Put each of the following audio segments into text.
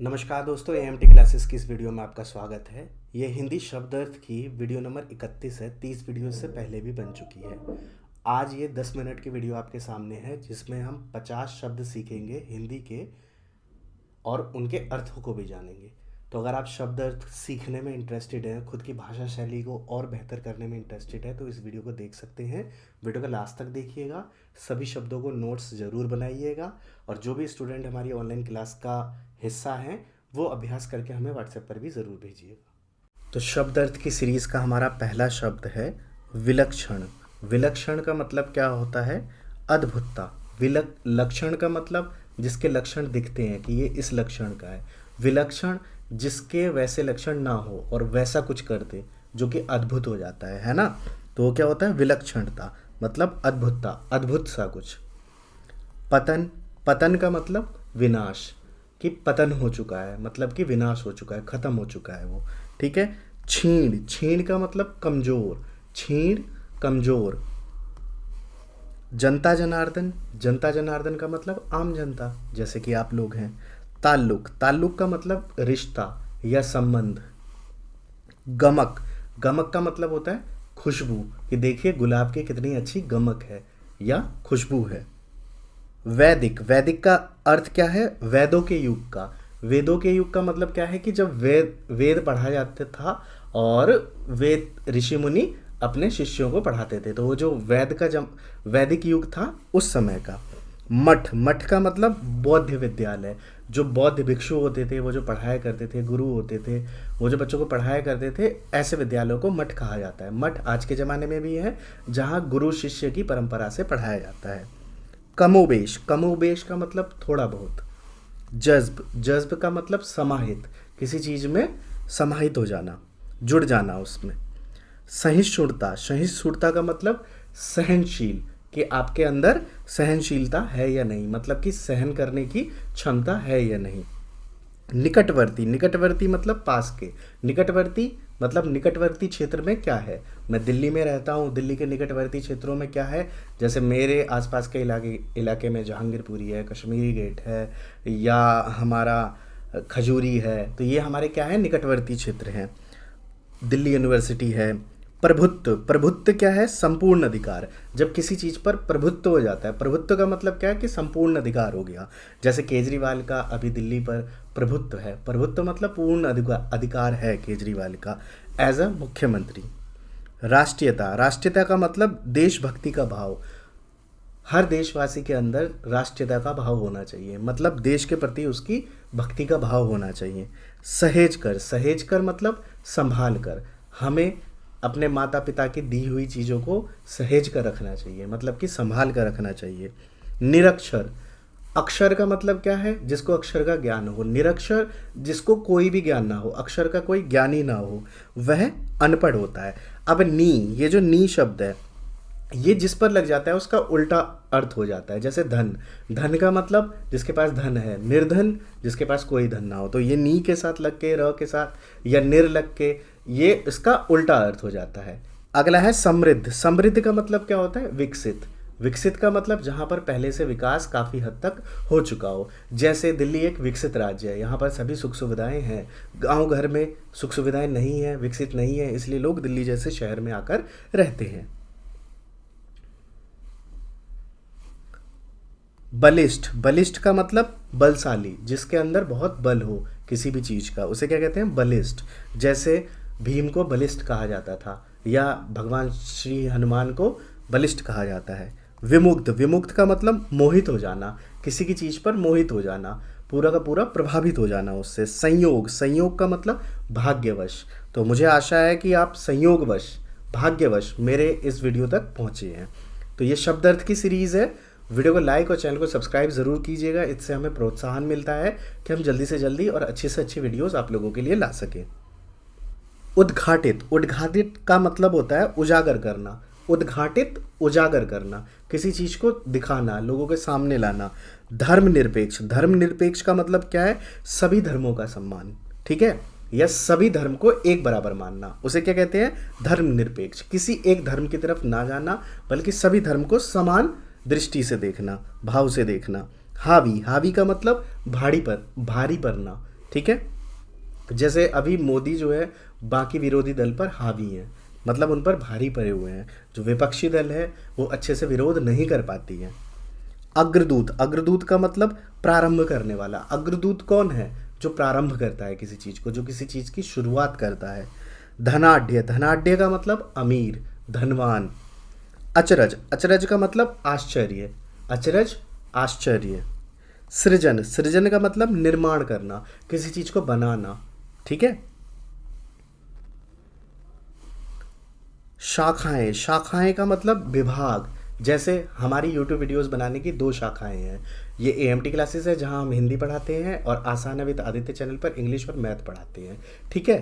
नमस्कार दोस्तों, EMT classes की इस वीडियो में आपका स्वागत है। ये हिंदी शब्द अर्थ की वीडियो नंबर 31 है। 30 वीडियो से पहले भी बन चुकी है। आज ये 10 मिनट की वीडियो आपके सामने है, जिसमें हम 50 शब्द सीखेंगे हिंदी के और उनके अर्थों को भी जानेंगे। तो अगर आप शब्द अर्थ सीखने में इंटरेस्टेड हैं, खुद की भाषा शैली को और बेहतर करने में इंटरेस्टेड है, तो इस वीडियो को देख सकते हैं। वीडियो को लास्ट तक देखिएगा, सभी शब्दों को नोट्स ज़रूर बनाइएगा और जो भी स्टूडेंट हमारी ऑनलाइन क्लास का हिस्सा हैं वो अभ्यास करके हमें व्हाट्सएप पर भी ज़रूर भेजिएगा। तो शब्द अर्थ की सीरीज़ का हमारा पहला शब्द है विलक्षण। विलक्षण का मतलब क्या होता है? अद्भुतता। लक्षण का मतलब जिसके लक्षण दिखते हैं कि ये इस लक्षण का है। विलक्षण जिसके वैसे लक्षण ना हो और वैसा कुछ कर दे जो कि अद्भुत हो जाता है ना। तो वो क्या होता है? विलक्षणता मतलब अद्भुतता, अद्भुत सा कुछ। पतन, पतन का मतलब विनाश, कि पतन हो चुका है, मतलब कि विनाश हो चुका है, खत्म हो चुका है वो। ठीक है। छीण, छीण का मतलब कमजोर, छीण कमजोर। जनता जनार्दन, जनता जनार्दन का मतलब आम जनता, जैसे कि आप लोग हैं। ताल्लुक, ताल्लुक का मतलब रिश्ता या संबंध। गमक, गमक का मतलब होता है खुशबू, कि देखिए गुलाब की कितनी अच्छी गमक है या खुशबू है। वैदिक, वैदिक का अर्थ क्या है? वेदों के युग का। वेदों के युग का मतलब क्या है कि जब वेद पढ़ा जाता था और वेद ऋषि मुनि अपने शिष्यों को पढ़ाते थे, तो वो जो वैदिक युग था उस समय का। मठ, मठ का मतलब बौद्ध विद्यालय। जो बौद्ध भिक्षु होते थे, वो जो पढ़ाया करते थे, गुरु होते थे, वो जो बच्चों को पढ़ाया करते थे, ऐसे विद्यालयों को मठ कहा जाता है। मठ आज के ज़माने में भी है, जहाँ गुरु शिष्य की परंपरा से पढ़ाया जाता है। कमोबेश, कमोबेश का मतलब थोड़ा बहुत। जज्ब, जज्ब का मतलब समाहित, किसी चीज़ में समाहित हो जाना, जुड़ जाना उसमें। सहिष्णुता, सहिष्णुता का मतलब सहनशील, कि आपके अंदर सहनशीलता है या नहीं, मतलब कि सहन करने की क्षमता है या नहीं। निकटवर्ती, निकटवर्ती मतलब पास के। निकटवर्ती मतलब निकटवर्ती क्षेत्र में क्या है? मैं दिल्ली में रहता हूँ, दिल्ली के निकटवर्ती क्षेत्रों में क्या है? जैसे मेरे आसपास के इलाके में जहांगीरपुरी है, कश्मीरी गेट है, या हमारा खजूरी है, तो ये हमारे क्या है? निकटवर्ती क्षेत्र हैं। दिल्ली यूनिवर्सिटी है। प्रभुत्व, प्रभुत्व क्या है? संपूर्ण अधिकार। जब किसी चीज़ पर प्रभुत्व हो जाता है, प्रभुत्व का मतलब क्या है? कि संपूर्ण अधिकार हो गया। जैसे केजरीवाल का अभी दिल्ली पर प्रभुत्व है, प्रभुत्व मतलब पूर्ण अधिकार है केजरीवाल का एज अ मुख्यमंत्री। राष्ट्रीयता, राष्ट्रीयता का मतलब देशभक्ति का भाव। हर देशवासी के अंदर राष्ट्रीयता का भाव होना चाहिए, मतलब देश के प्रति उसकी भक्ति का भाव होना चाहिए। सहेज कर, सहेज कर मतलब संभाल कर। हमें अपने माता पिता की दी हुई चीज़ों को सहेज कर रखना चाहिए, मतलब कि संभाल कर रखना चाहिए। निरक्षर, अक्षर का मतलब क्या है? जिसको अक्षर का ज्ञान हो। निरक्षर जिसको कोई भी ज्ञान ना हो, अक्षर का कोई ज्ञान ही ना हो, वह अनपढ़ होता है। अब नी, ये जो नी शब्द है, ये जिस पर लग जाता है उसका उल्टा अर्थ हो जाता है। जैसे धन, धन का मतलब जिसके पास धन है। निर्धन जिसके पास कोई धन ना हो। तो ये नी के साथ लग के, र के साथ या निर लग के, ये इसका उल्टा अर्थ हो जाता है। अगला है समृद्ध। समृद्ध का मतलब क्या होता है? विकसित। विकसित का मतलब जहाँ पर पहले से विकास काफ़ी हद तक हो चुका हो। जैसे दिल्ली एक विकसित राज्य है, यहाँ पर सभी सुख सुविधाएं हैं। गांव घर में सुख सुविधाएं नहीं है, विकसित नहीं है, इसलिए लोग दिल्ली जैसे शहर में आकर रहते हैं। बलिष्ठ, बलिष्ठ का मतलब बलशाली, जिसके अंदर बहुत बल हो किसी भी चीज़ का, उसे क्या कहते हैं? बलिष्ठ। जैसे भीम को बलिष्ठ कहा जाता था, या भगवान श्री हनुमान को बलिष्ठ कहा जाता है। विमुक्त, विमुक्त का मतलब मोहित हो जाना, किसी की चीज़ पर मोहित हो जाना, पूरा का पूरा प्रभावित हो जाना उससे। संयोग, संयोग का मतलब भाग्यवश। तो मुझे आशा है कि आप संयोगवश, भाग्यवश मेरे इस वीडियो तक पहुँचे हैं। तो ये शब्द अर्थ की सीरीज़ है। वीडियो को लाइक और चैनल को सब्सक्राइब ज़रूर कीजिएगा, इससे हमें प्रोत्साहन मिलता है कि हम जल्दी से जल्दी और अच्छी से अच्छी वीडियोस आप लोगों के लिए ला सकें। उद्घाटित, उद्घाटित का मतलब होता है उजागर करना। उद्घाटित, उजागर करना, किसी चीज़ को दिखाना, लोगों के सामने लाना। धर्मनिरपेक्ष, धर्मनिरपेक्ष का मतलब क्या है? सभी धर्मों का सम्मान, ठीक है, या सभी धर्म को एक बराबर मानना, उसे क्या कहते हैं? धर्मनिरपेक्ष। किसी एक धर्म की तरफ ना जाना, बल्कि सभी धर्म को समान दृष्टि से देखना, भाव से देखना। हावी, हावी का मतलब भारी पड़ना, ठीक है। जैसे अभी मोदी जो है बाकी विरोधी दल पर हावी हैं, मतलब उन पर भारी पड़े हुए हैं। जो विपक्षी दल है वो अच्छे से विरोध नहीं कर पाती है। अग्रदूत, अग्रदूत का मतलब प्रारंभ करने वाला। अग्रदूत कौन है? जो प्रारंभ करता है किसी चीज़ को, जो किसी चीज़ की शुरुआत करता है। धनाढ्य, धनाढ्य का मतलब अमीर, धनवान। अचरज, अचरज का मतलब आश्चर्य, अचरज आश्चर्य। सृजन, सृजन का मतलब निर्माण करना, किसी चीज़ को बनाना, ठीक है। शाखाएं, शाखाएं का मतलब विभाग। जैसे हमारी यूट्यूब वीडियोस बनाने की 2 शाखाएं हैं। ये AMT क्लासेस है जहां हम हिंदी पढ़ाते हैं, और आसान है विद आदित्य चैनल पर इंग्लिश और मैथ पढ़ाते हैं, ठीक है।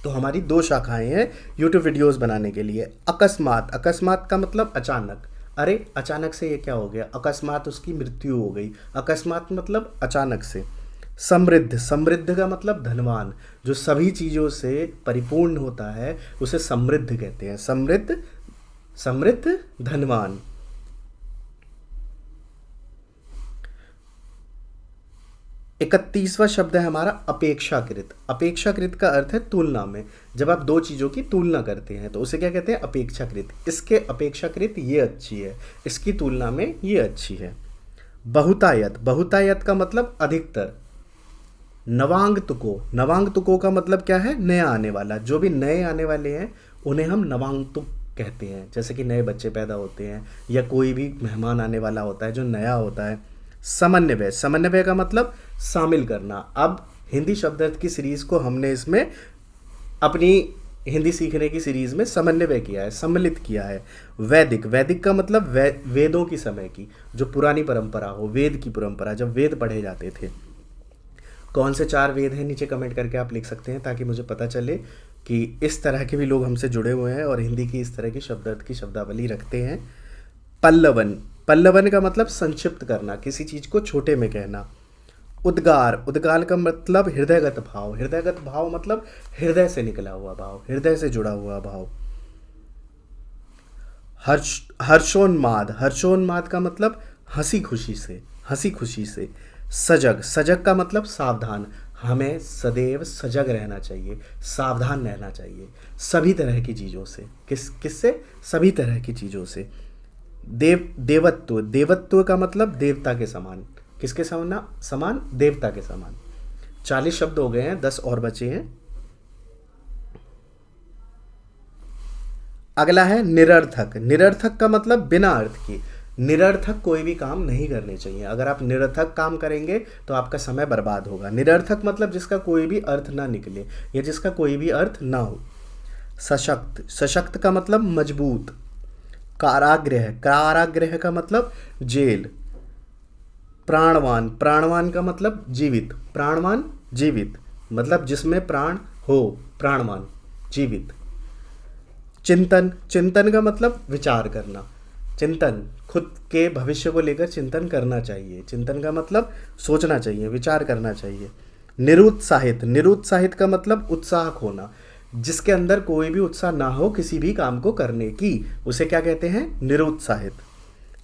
तो हमारी 2 शाखाएं हैं यूट्यूब वीडियोस बनाने के लिए। अकस्मात, अकस्मात का मतलब अचानक। अरे अचानक से ये क्या हो गया? अकस्मात उसकी मृत्यु हो गई। अकस्मात मतलब अचानक से। समृद्ध, समृद्ध का मतलब धनवान। जो सभी चीज़ों से परिपूर्ण होता है उसे समृद्ध कहते हैं। समृद्ध, समृद्ध, धनवान। 31वां शब्द है हमारा अपेक्षाकृत। अपेक्षाकृत का अर्थ है तुलना में। जब आप 2 चीज़ों की तुलना करते हैं तो उसे क्या कहते हैं? अपेक्षाकृत। इसके अपेक्षाकृत ये अच्छी है, इसकी तुलना में ये अच्छी है। बहुतायत, बहुतायत का मतलब अधिकतर। नवांगतुको, नवांगतुको का मतलब क्या है? नया आने वाला। जो भी नए आने वाले हैं उन्हें हम नवांगतुक कहते हैं। जैसे कि नए बच्चे पैदा होते हैं या कोई भी मेहमान आने वाला होता है जो नया होता है। समन्वय, समन्वय का मतलब शामिल करना। अब हिंदी शब्दार्थ की सीरीज़ को हमने इसमें अपनी हिंदी सीखने की सीरीज़ में समन्वय किया है, सम्मिलित किया है। वैदिक, वैदिक का मतलब वेदों की समय की, जो पुरानी परंपरा हो, वेद की परंपरा, जब वेद पढ़े जाते थे। कौन से 4 वेद हैं नीचे कमेंट करके आप लिख सकते हैं, ताकि मुझे पता चले कि इस तरह के भी लोग हमसे जुड़े हुए हैं और हिंदी की इस तरह की शब्दार्थ की शब्दावली रखते हैं। पल्लवन, पल्लवन का मतलब संक्षिप्त करना, किसी चीज़ को छोटे में कहना। उद्गार, उद्गार का मतलब हृदयगत भाव। हृदयगत भाव मतलब हृदय से निकला हुआ भाव, हृदय से जुड़ा हुआ भाव। हर्षोन्माद, हर्षोन्माद का मतलब हंसी खुशी से, हंसी खुशी से। सजग, सजग का मतलब सावधान। हमें सदैव सजग रहना चाहिए, सावधान रहना चाहिए सभी तरह की चीज़ों से। किससे? सभी तरह की चीज़ों से। देवत्व, देवत्व का मतलब देवता के समान। किसके समान? देवता के समान। 40 शब्द हो गए हैं, 10 और बचे हैं। अगला है निरर्थक। निरर्थक का मतलब बिना अर्थ की। निरर्थक कोई भी काम नहीं करने चाहिए। अगर आप निरर्थक काम करेंगे तो आपका समय बर्बाद होगा। निरर्थक मतलब जिसका कोई भी अर्थ ना निकले या जिसका कोई भी अर्थ ना हो। सशक्त, सशक्त का मतलब मजबूत। कारागृह, कारागृह का मतलब जेल। प्राणवान, प्राणवान का मतलब जीवित। प्राणवान जीवित मतलब जिसमें प्राण हो, प्राणवान जीवित। चिंतन, चिंतन का मतलब विचार करना। चिंतन, खुद के भविष्य को लेकर चिंतन करना चाहिए। चिंतन का मतलब सोचना चाहिए, विचार करना चाहिए। निरुत्साहित, निरुत्साहित का मतलब उत्साह खोना। जिसके अंदर कोई भी उत्साह ना हो किसी भी काम को करने की, उसे क्या कहते हैं? निरुत्साहित।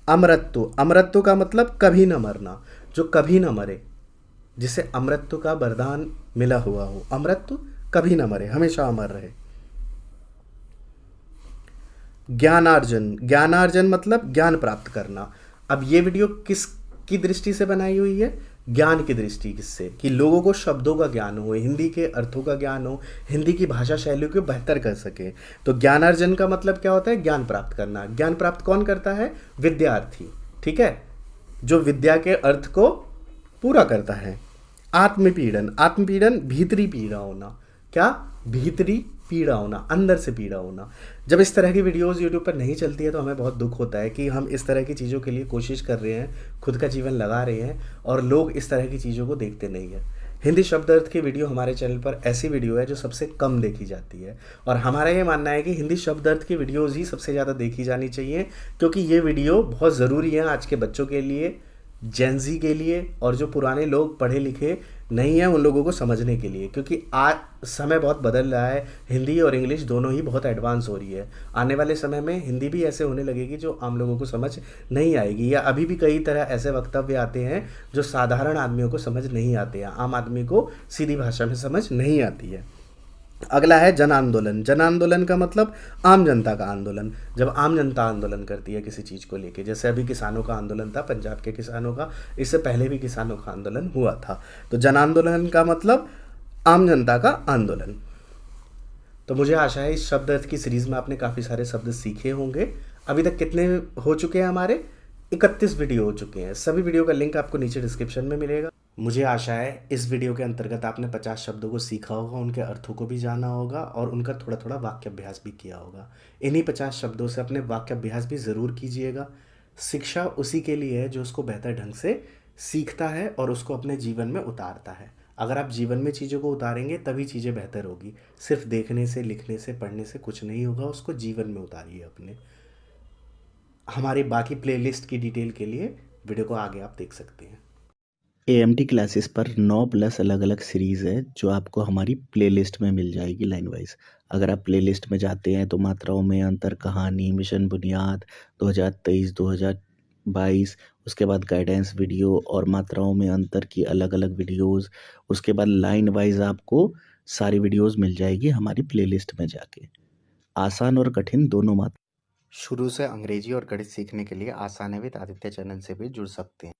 अमरत्व, अमरत्व का मतलब कभी न मरना, जो कभी न मरे, जिसे अमरत्व का वरदान मिला हुआ हो। अमरत्व कभी न मरे, हमेशा अमर रहे। ज्ञानार्जन, ज्ञानार्जन मतलब ज्ञान प्राप्त करना। अब ये वीडियो किसकी दृष्टि से बनाई हुई है? ज्ञान की दृष्टि किससे? कि लोगों को शब्दों का ज्ञान हो, हिंदी के अर्थों का ज्ञान हो, हिंदी की भाषा शैलियों को बेहतर कर सके। तो ज्ञानार्जन का मतलब क्या होता है? ज्ञान प्राप्त करना। ज्ञान प्राप्त कौन करता है? विद्यार्थी, ठीक है, जो विद्या के अर्थ को पूरा करता है। आत्मपीड़न, आत्मपीड़न भीतरी पीड़ा होना। क्या? भीतरी पीड़ा होना, अंदर से पीड़ा होना। जब इस तरह की वीडियोस YouTube पर नहीं चलती है तो हमें बहुत दुख होता है कि हम इस तरह की चीज़ों के लिए कोशिश कर रहे हैं, खुद का जीवन लगा रहे हैं और लोग इस तरह की चीज़ों को देखते नहीं हैं। हिंदी शब्द अर्थ की वीडियो हमारे चैनल पर ऐसी वीडियो है जो सबसे कम देखी जाती है, और हमारा ये मानना है कि हिंदी शब्द अर्थ की वीडियोज़ ही सबसे ज़्यादा देखी जानी चाहिए, क्योंकि ये वीडियो बहुत ज़रूरी है आज के बच्चों के लिए, जेन ज़ी के लिए, और जो पुराने लोग पढ़े लिखे नहीं है उन लोगों को समझने के लिए, क्योंकि आज समय बहुत बदल रहा है। हिंदी और इंग्लिश दोनों ही बहुत एडवांस हो रही है। आने वाले समय में हिंदी भी ऐसे होने लगेगी जो आम लोगों को समझ नहीं आएगी, या अभी भी कई तरह ऐसे वक्तव्य आते हैं जो साधारण आदमियों को समझ नहीं आते हैं, आम आदमी को सीधी भाषा में समझ नहीं आती है। अगला है जन आंदोलन। जन आंदोलन का मतलब आम जनता का आंदोलन। जब आम जनता आंदोलन करती है किसी चीज़ को लेके, जैसे अभी किसानों का आंदोलन था, पंजाब के किसानों का, इससे पहले भी किसानों का आंदोलन हुआ था। तो जन आंदोलन का मतलब आम जनता का आंदोलन। तो मुझे आशा है इस शब्द अर्थ की सीरीज़ में आपने काफ़ी सारे शब्द सीखे होंगे। अभी तक कितने हो चुके हैं हमारे? 31 वीडियो हो चुके हैं। सभी वीडियो का लिंक आपको नीचे डिस्क्रिप्शन में मिलेगा। मुझे आशा है इस वीडियो के अंतर्गत आपने 50 शब्दों को सीखा होगा, उनके अर्थों को भी जाना होगा और उनका थोड़ा थोड़ा वाक्याभ्यास भी किया होगा। इन्हीं 50 शब्दों से अपने वाक्याभ्यास भी ज़रूर कीजिएगा। शिक्षा उसी के लिए है जो उसको बेहतर ढंग से सीखता है और उसको अपने जीवन में उतारता है। अगर आप जीवन में चीज़ों को उतारेंगे तभी चीज़ें बेहतर होगी। सिर्फ देखने से, लिखने से, पढ़ने से कुछ नहीं होगा, उसको जीवन में उतारिए अपने। हमारी बाकी प्लेलिस्ट की डिटेल के लिए वीडियो को आगे आप देख सकते हैं। AMT क्लासेस पर 9+ अलग अलग सीरीज़ है जो आपको हमारी प्लेलिस्ट में मिल जाएगी लाइन वाइज। अगर आप प्लेलिस्ट में जाते हैं तो मात्राओं में अंतर, कहानी, मिशन बुनियाद 2023-2022, उसके बाद गाइडेंस वीडियो और मात्राओं में अंतर की अलग अलग वीडियोस, उसके बाद लाइन वाइज आपको सारी वीडियोस मिल जाएगी हमारी प्लेलिस्ट में जाके। आसान और कठिन दोनों मात्रा। शुरू से अंग्रेजी और गणित सीखने के लिए आसान है विद आदित्य चैनल से भी जुड़ सकते हैं।